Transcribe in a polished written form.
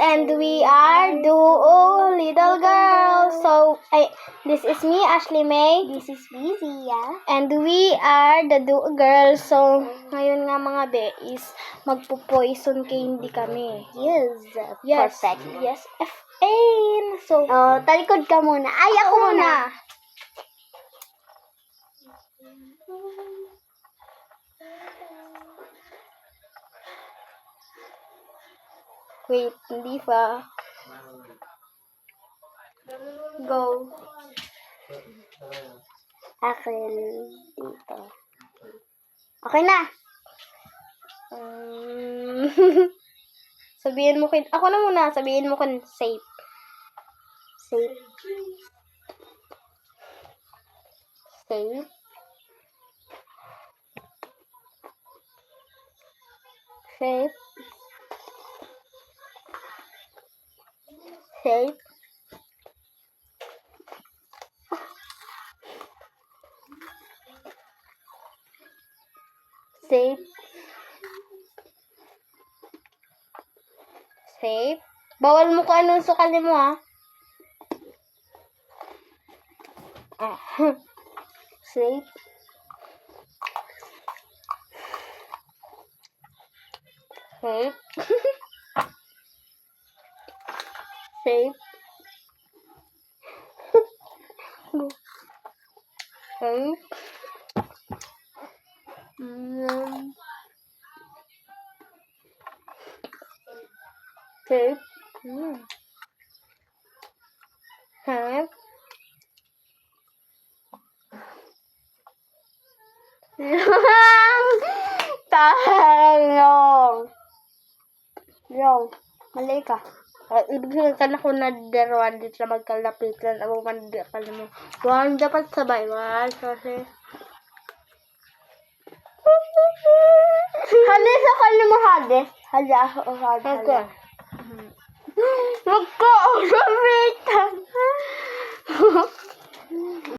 and we are Duo Little Girls. So, this is me, Ashley May. This is Busy, yeah? And we are the Duo Girls. So, ngayon nga mga be is magpo-poison candy kami. Yes. Perfect. Yes, F-A. So, talikod ka muna. Ay, ako muna. wait, hindi pa. Go. Akin dito. Okay na. Sabihin mo ako na muna, sabihin mo safe. Safe. Safe. Safe. Safe. Safe. Safe. Bawal mo kung anong sukali mo, ha? Safe. Safe. Safe. Safe. Safe. Safe. Yung. Mali ka. Ibig sabihin ka na kung nadarwan dito na magkalapitan. Ako mandakal mo. One, dapat sabay. One, kasi. Hades ako mo, Hades. Hades ako, Hades. Okay. Magka-usabitan.